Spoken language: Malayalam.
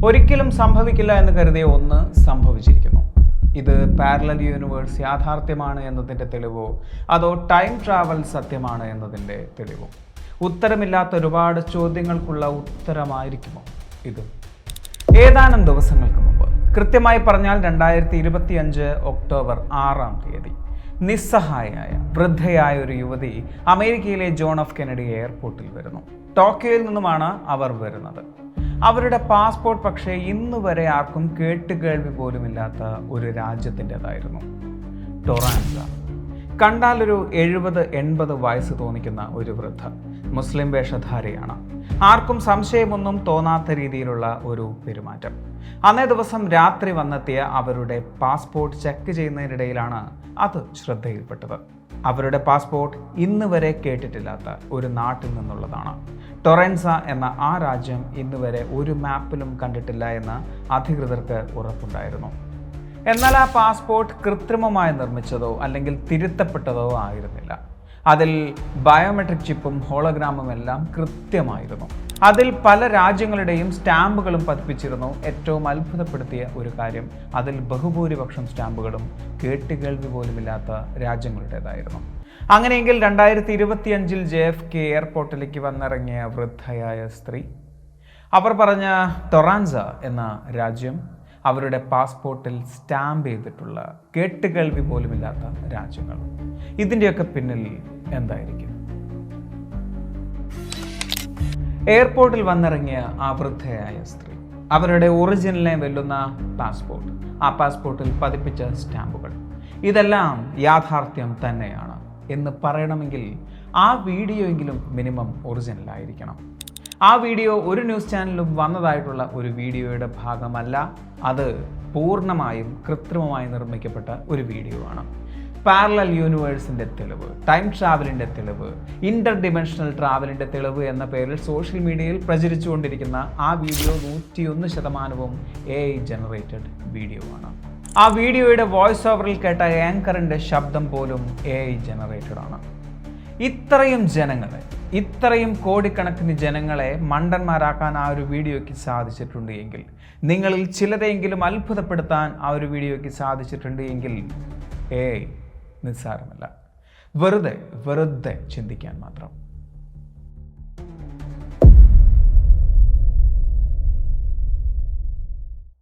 ഒരിക്കലും സംഭവിക്കില്ല എന്ന് കരുതിയ ഒന്ന് സംഭവിച്ചിരിക്കുന്നു. ഇത് പാരലൽ യൂണിവേഴ്സ് യാഥാർത്ഥ്യമാണ് എന്നതിൻ്റെ തെളിവോ അതോ ടൈം ട്രാവൽ സത്യമാണ് എന്നതിൻ്റെ തെളിവോ? ഉത്തരമില്ലാത്ത ഒരുപാട് ചോദ്യങ്ങൾക്കുള്ള ഉത്തരമായിരിക്കുമോ ഇത്? ഏതാനും ദിവസങ്ങൾക്ക് മുമ്പ്, കൃത്യമായി പറഞ്ഞാൽ 2025 ഒക്ടോബർ 6-ാം തീയതി, നിസ്സഹായയായ വൃദ്ധയായ ഒരു യുവതി അമേരിക്കയിലെ ജോൺ എഫ് കെനഡി എയർപോർട്ടിൽ വരുന്നു. ടോക്കിയോയിൽ നിന്നുമാണ് അവർ വരുന്നത്. അവരുടെ പാസ്പോർട്ട് പക്ഷേ ഇന്നുവരെ ആർക്കും കേട്ടുകേൾവി പോലുമില്ലാത്ത ഒരു രാജ്യത്തിൻ്റെതായിരുന്നു, ടൊറാൻസ. കണ്ടാൽ ഒരു 70-80 വയസ്സ് തോന്നിക്കുന്ന ഒരു വൃദ്ധ മുസ്ലിം വേഷധാരിയാണ്. ആർക്കും സംശയമൊന്നും തോന്നാത്ത രീതിയിലുള്ള ഒരു പെരുമാറ്റം. അന്നേ ദിവസം രാത്രി വന്നെത്തിയ അവരുടെ പാസ്പോർട്ട് ചെക്ക് ചെയ്യുന്നതിനിടയിലാണ് അത് ശ്രദ്ധയിൽപ്പെട്ടത്. അവരുടെ പാസ്പോർട്ട് ഇന്ന് വരെ കേട്ടിട്ടില്ലാത്ത ഒരു നാട്ടിൽ നിന്നുള്ളതാണ്. ടൊറൻസ എന്ന ആ രാജ്യം ഇന്ന് വരെ ഒരു മാപ്പിലും കണ്ടിട്ടില്ല എന്ന് അധികൃതർക്ക് ഉറപ്പുണ്ടായിരുന്നു. എന്നാൽ ആ പാസ്പോർട്ട് കൃത്രിമമായി നിർമ്മിച്ചതോ അല്ലെങ്കിൽ തിരുത്തപ്പെട്ടതോ ആയിരുന്നില്ല. അതിൽ ബയോമെട്രിക് ചിപ്പും ഹോളോഗ്രാമും എല്ലാം കൃത്യമായിരുന്നു. അതിൽ പല രാജ്യങ്ങളുടെയും സ്റ്റാമ്പുകളും പതിപ്പിച്ചിരുന്നു. ഏറ്റവും അത്ഭുതപ്പെടുത്തിയ ഒരു കാര്യം, അതിൽ ബഹുഭൂരിപക്ഷം സ്റ്റാമ്പുകളും കേട്ടുകേൾവി പോലുമില്ലാത്ത രാജ്യങ്ങളുടേതായിരുന്നു. അങ്ങനെയെങ്കിൽ 2025 JFK എയർപോർട്ടിലേക്ക് വന്നിറങ്ങിയ വൃദ്ധയായ സ്ത്രീ, അവർ പറഞ്ഞ ടൊറാൻസ എന്ന രാജ്യം അവരുടെ പാസ്പോർട്ടിൽ സ്റ്റാമ്പ് ചെയ്തിട്ടുള്ള കേട്ടുകേൾവി പോലുമില്ലാത്ത രാജ്യങ്ങൾ. ഇതിൻ്റെയൊക്കെ പിന്നിൽ എന്തായിരിക്കും? എയർപോർട്ടിൽ വന്നിറങ്ങിയ ആ വൃദ്ധയായ സ്ത്രീ, അവരുടെ ഒറിജിനലിനെ വെല്ലുന്ന പാസ്പോർട്ട്, ആ പാസ്പോർട്ടിൽ പതിപ്പിച്ച സ്റ്റാമ്പുകൾ, ഇതെല്ലാം യാഥാർത്ഥ്യം തന്നെയാണ് എന്ന് പറയണമെങ്കിൽ ആ വീഡിയോ എങ്കിലും മിനിമം ഒറിജിനൽ ആയിരിക്കണം. ആ വീഡിയോ ഒരു ന്യൂസ് ചാനലിലും വന്നതായിട്ടുള്ള ഒരു വീഡിയോയുടെ ഭാഗമല്ല. അത് പൂർണ്ണമായും കൃത്രിമമായി നിർമ്മിക്കപ്പെട്ട ഒരു വീഡിയോ ആണ്. പാരലൽ യൂണിവേഴ്സിൻ്റെ തെളിവ്, ടൈം ട്രാവലിൻ്റെ തെളിവ്, ഇൻ്റർ ഡിമെൻഷണൽ ട്രാവലിൻ്റെ തെളിവ് എന്ന പേരിൽ സോഷ്യൽ മീഡിയയിൽ പ്രചരിച്ചുകൊണ്ടിരിക്കുന്ന ആ വീഡിയോ 101% AI ജനറേറ്റഡ് വീഡിയോ ആണ്. ആ വീഡിയോയുടെ വോയിസ് ഓവറിൽ കേട്ട ആങ്കറിൻ്റെ ശബ്ദം പോലും AI ജനറേറ്റഡ് ആണ്. ഇത്രയും കോടിക്കണക്കിന് ജനങ്ങളെ മണ്ടന്മാരാക്കാൻ ആ ഒരു വീഡിയോയ്ക്ക് സാധിച്ചിട്ടുണ്ട് എങ്കിൽ, നിങ്ങളിൽ ചിലരെങ്കിലും അത്ഭുതപ്പെടുത്താൻ ആ ഒരു വീഡിയോയ്ക്ക് സാധിച്ചിട്ടുണ്ട് എങ്കിൽ നിസ്സാരമല്ല. വെറുതെ ചിന്തിക്കാൻ മാത്രം.